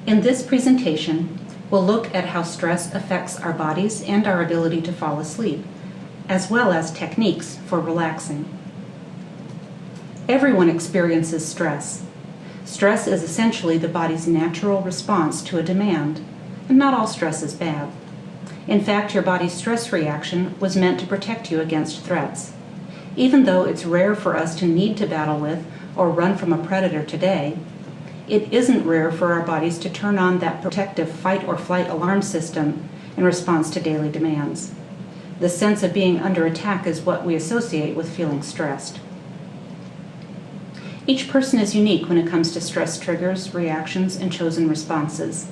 In this presentation, we'll look at how stress affects our bodies and our ability to fall asleep, as well as techniques for relaxing. Everyone experiences stress. Stress is essentially the body's natural response to a demand, and not all stress is bad. In fact, your body's stress reaction was meant to protect you against threats. Even though it's rare for us to need to battle with or run from a predator today, it isn't rare for our bodies to turn on that protective fight or flight alarm system in response to daily demands. The sense of being under attack is what we associate with feeling stressed. Each person is unique when it comes to stress triggers, reactions, and chosen responses.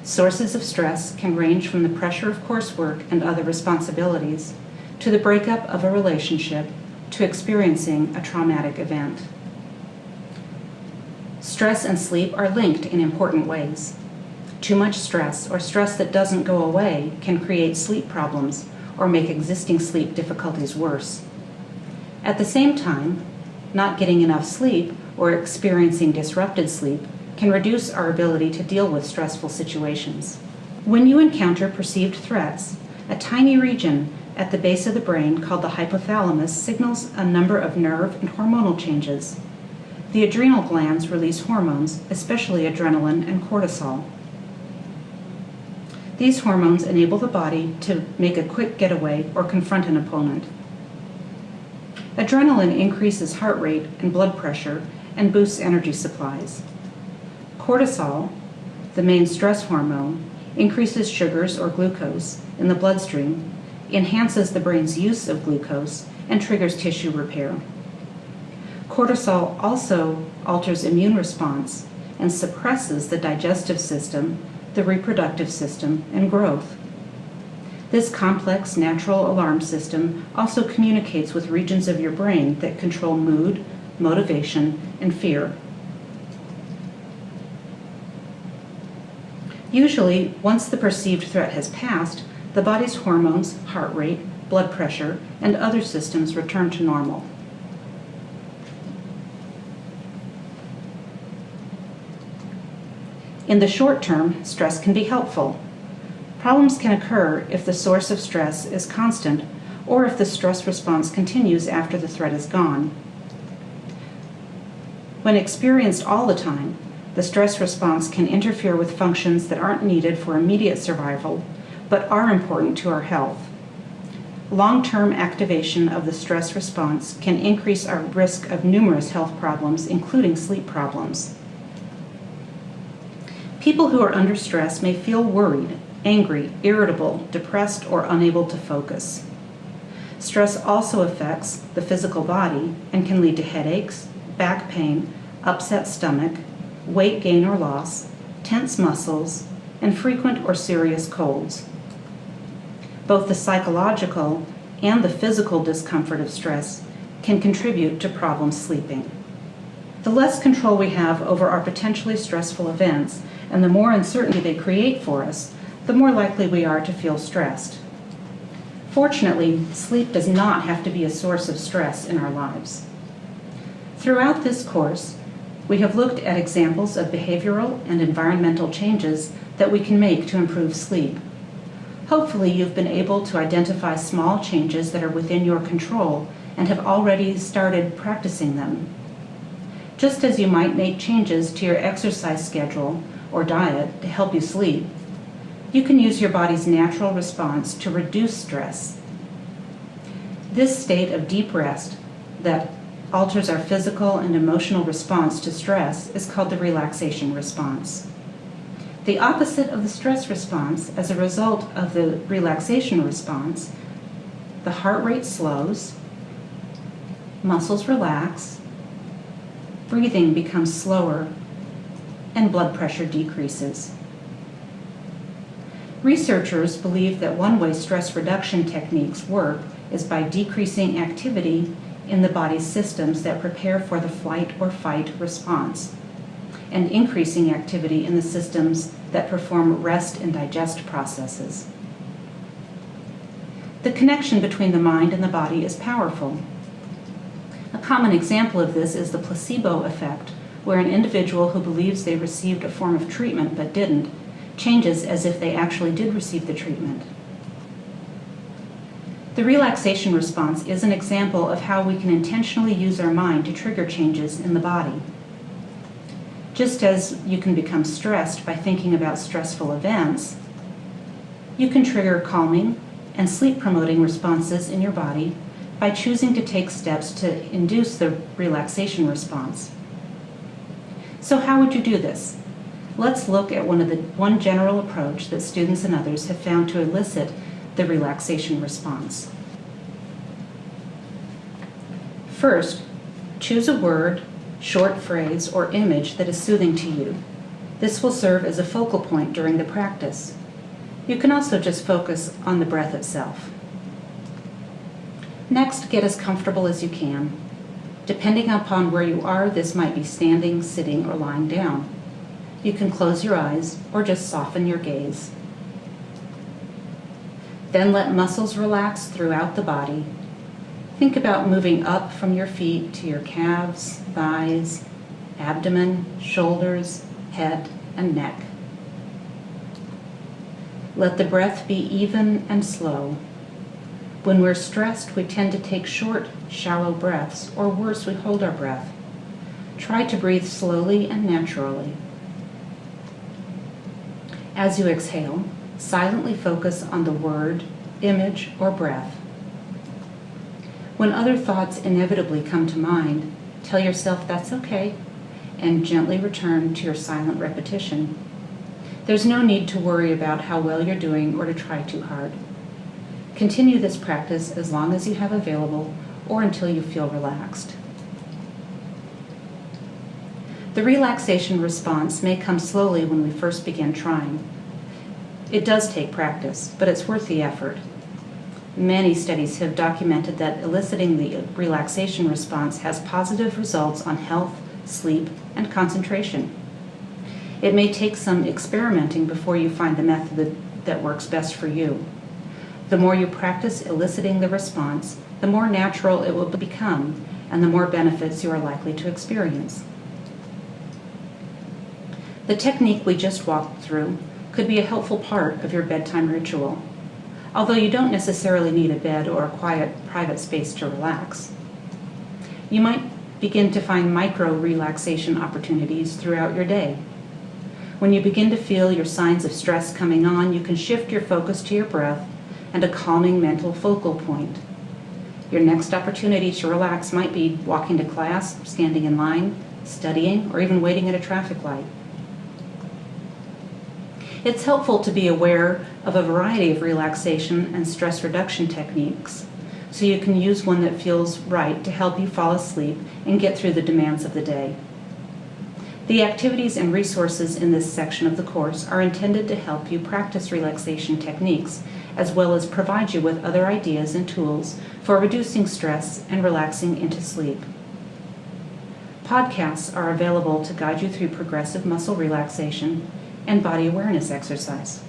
Sources of stress can range from the pressure of coursework and other responsibilities, to the breakup of a relationship, to experiencing a traumatic event. Stress and sleep are linked in important ways. Too much stress, or stress that doesn't go away, can create sleep problems or make existing sleep difficulties worse. At the same time, not getting enough sleep or experiencing disrupted sleep can reduce our ability to deal with stressful situations. When you encounter perceived threats, a tiny region at the base of the brain called the hypothalamus signals a number of nerve and hormonal changes. The adrenal glands release hormones, especially adrenaline and cortisol. These hormones enable the body to make a quick getaway or confront an opponent. Adrenaline increases heart rate and blood pressure and boosts energy supplies. Cortisol, the main stress hormone, increases sugars or glucose in the bloodstream, enhances the brain's use of glucose, and triggers tissue repair. Cortisol also alters immune response and suppresses the digestive system, the reproductive system, and growth. This complex natural alarm system also communicates with regions of your brain that control mood, motivation, and fear. Usually, once the perceived threat has passed, the body's hormones, heart rate, blood pressure, and other systems return to normal. In the short term, stress can be helpful. Problems can occur if the source of stress is constant or if the stress response continues after the threat is gone. When experienced all the time, the stress response can interfere with functions that aren't needed for immediate survival, but are important to our health. Long-term activation of the stress response can increase our risk of numerous health problems, including sleep problems. People who are under stress may feel worried, angry, irritable, depressed, or unable to focus. Stress also affects the physical body and can lead to headaches, back pain, upset stomach, weight gain or loss, tense muscles, and frequent or serious colds. Both the psychological and the physical discomfort of stress can contribute to problems sleeping. The less control we have over our potentially stressful events and the more uncertainty they create for us, the more likely we are to feel stressed. Fortunately, sleep does not have to be a source of stress in our lives. Throughout this course, we have looked at examples of behavioral and environmental changes that we can make to improve sleep. Hopefully, you've been able to identify small changes that are within your control and have already started practicing them. Just as you might make changes to your exercise schedule or diet to help you sleep, you can use your body's natural response to reduce stress. This state of deep rest that alters our physical and emotional response to stress is called the relaxation response. The opposite of the stress response, as a result of the relaxation response, the heart rate slows, muscles relax, breathing becomes slower, and blood pressure decreases. Researchers believe that one way stress reduction techniques work is by decreasing activity in the body's systems that prepare for the flight or fight response, and increasing activity in the systems that perform rest and digest processes. The connection between the mind and the body is powerful. A common example of this is the placebo effect, where an individual who believes they received a form of treatment but didn't changes as if they actually did receive the treatment. The relaxation response is an example of how we can intentionally use our mind to trigger changes in the body. Just as you can become stressed by thinking about stressful events, you can trigger calming and sleep-promoting responses in your body by choosing to take steps to induce the relaxation response. So how would you do this? Let's look at one general approach that students and others have found to elicit the relaxation response. First, choose a word, short phrase, or image that is soothing to you. This will serve as a focal point during the practice. You can also just focus on the breath itself. Next, get as comfortable as you can. Depending upon where you are, this might be standing, sitting, or lying down. You can close your eyes or just soften your gaze. Then let muscles relax throughout the body. Think about moving up from your feet to your calves, thighs, abdomen, shoulders, head, and neck. Let the breath be even and slow. When we're stressed, we tend to take short, shallow breaths, or worse, we hold our breath. Try to breathe slowly and naturally. As you exhale, silently focus on the word, image, or breath. When other thoughts inevitably come to mind, tell yourself that's okay, and gently return to your silent repetition. There's no need to worry about how well you're doing or to try too hard. Continue this practice as long as you have available or until you feel relaxed. The relaxation response may come slowly when we first begin trying. It does take practice, but it's worth the effort. Many studies have documented that eliciting the relaxation response has positive results on health, sleep, and concentration. It may take some experimenting before you find the method that works best for you. The more you practice eliciting the response, the more natural it will become, and the more benefits you are likely to experience. The technique we just walked through could be a helpful part of your bedtime ritual, although you don't necessarily need a bed or a quiet, private space to relax. You might begin to find micro-relaxation opportunities throughout your day. When you begin to feel your signs of stress coming on, you can shift your focus to your breath and a calming mental focal point. Your next opportunity to relax might be walking to class, standing in line, studying, or even waiting at a traffic light. It's helpful to be aware of a variety of relaxation and stress reduction techniques, so you can use one that feels right to help you fall asleep and get through the demands of the day. The activities and resources in this section of the course are intended to help you practice relaxation techniques, as well as provide you with other ideas and tools for reducing stress and relaxing into sleep. Podcasts are available to guide you through progressive muscle relaxation and body awareness exercise.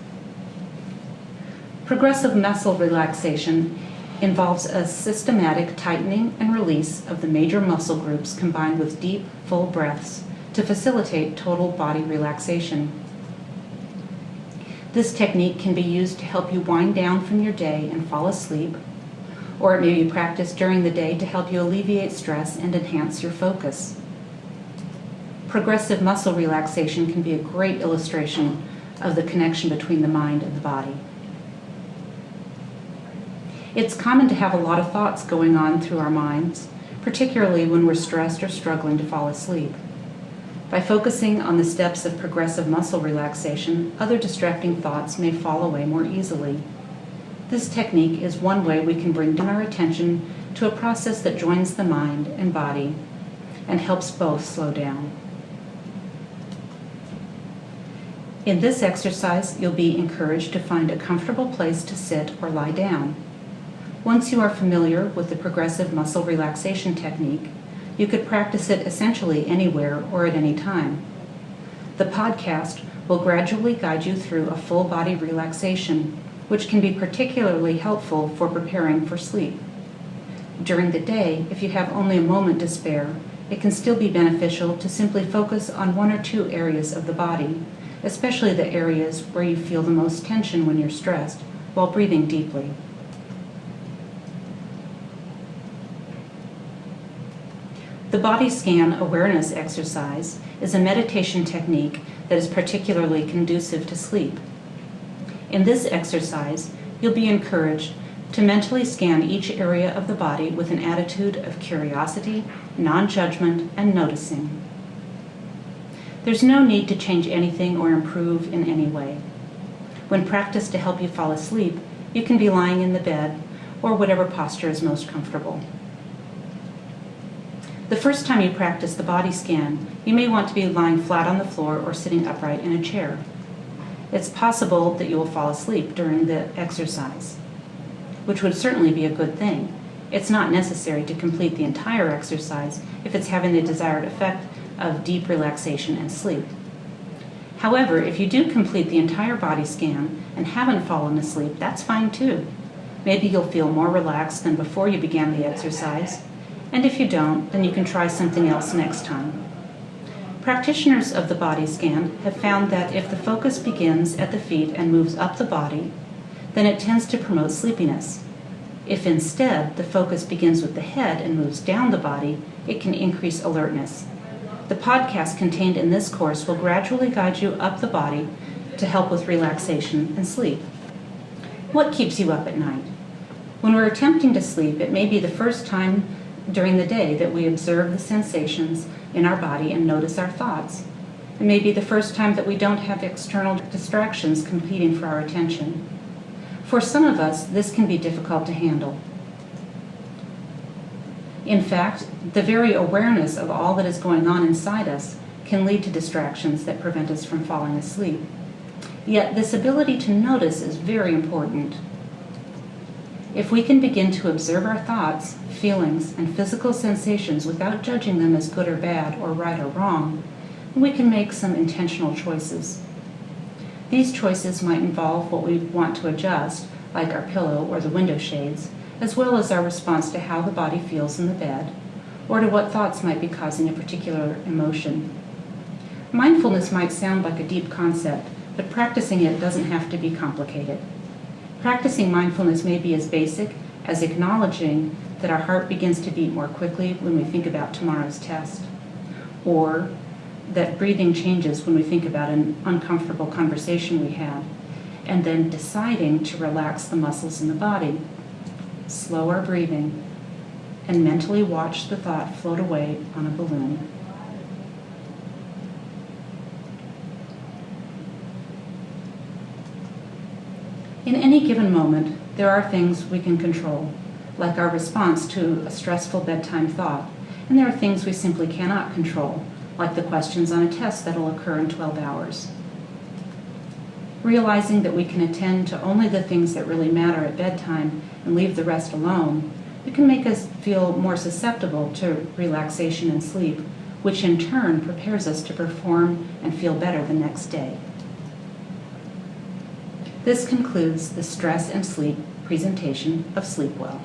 Progressive muscle relaxation involves a systematic tightening and release of the major muscle groups combined with deep, full breaths to facilitate total body relaxation. This technique can be used to help you wind down from your day and fall asleep, or it may be practiced during the day to help you alleviate stress and enhance your focus. Progressive muscle relaxation can be a great illustration of the connection between the mind and the body. It's common to have a lot of thoughts going on through our minds, particularly when we're stressed or struggling to fall asleep. By focusing on the steps of progressive muscle relaxation, other distracting thoughts may fall away more easily. This technique is one way we can bring down our attention to a process that joins the mind and body and helps both slow down. In this exercise, you'll be encouraged to find a comfortable place to sit or lie down. Once you are familiar with the progressive muscle relaxation technique, you could practice it essentially anywhere or at any time. The podcast will gradually guide you through a full body relaxation, which can be particularly helpful for preparing for sleep. During the day, if you have only a moment to spare, it can still be beneficial to simply focus on one or two areas of the body, especially the areas where you feel the most tension when you're stressed, while breathing deeply. The body scan awareness exercise is a meditation technique that is particularly conducive to sleep. In this exercise, you'll be encouraged to mentally scan each area of the body with an attitude of curiosity, non-judgment, and noticing. There's no need to change anything or improve in any way. When practiced to help you fall asleep, you can be lying in the bed or whatever posture is most comfortable. The first time you practice the body scan, you may want to be lying flat on the floor or sitting upright in a chair. It's possible that you will fall asleep during the exercise, which would certainly be a good thing. It's not necessary to complete the entire exercise if it's having the desired effect of deep relaxation and sleep. However, if you do complete the entire body scan and haven't fallen asleep, that's fine too. Maybe you'll feel more relaxed than before you began the exercise, and if you don't, then you can try something else next time. Practitioners of the body scan have found that if the focus begins at the feet and moves up the body, then it tends to promote sleepiness. If instead the focus begins with the head and moves down the body, it can increase alertness. The podcast contained in this course will gradually guide you up the body to help with relaxation and sleep. What keeps you up at night? When we're attempting to sleep, it may be the first time during the day that we observe the sensations in our body and notice our thoughts. It may be the first time that we don't have external distractions competing for our attention. For some of us, this can be difficult to handle. In fact, the very awareness of all that is going on inside us can lead to distractions that prevent us from falling asleep. Yet this ability to notice is very important. If we can begin to observe our thoughts, feelings, and physical sensations without judging them as good or bad or right or wrong, we can make some intentional choices. These choices might involve what we want to adjust, like our pillow or the window shades, as well as our response to how the body feels in the bed, or to what thoughts might be causing a particular emotion. Mindfulness might sound like a deep concept, but practicing it doesn't have to be complicated. Practicing mindfulness may be as basic as acknowledging that our heart begins to beat more quickly when we think about tomorrow's test, or that breathing changes when we think about an uncomfortable conversation we had, and then deciding to relax the muscles in the body, slow our breathing, and mentally watch the thought float away on a balloon. In any given moment, there are things we can control, like our response to a stressful bedtime thought, and there are things we simply cannot control, like the questions on a test that will occur in 12 hours. Realizing that we can attend to only the things that really matter at bedtime and leave the rest alone, it can make us feel more susceptible to relaxation and sleep, which in turn prepares us to perform and feel better the next day. This concludes the Stress and Sleep presentation of SleepWell.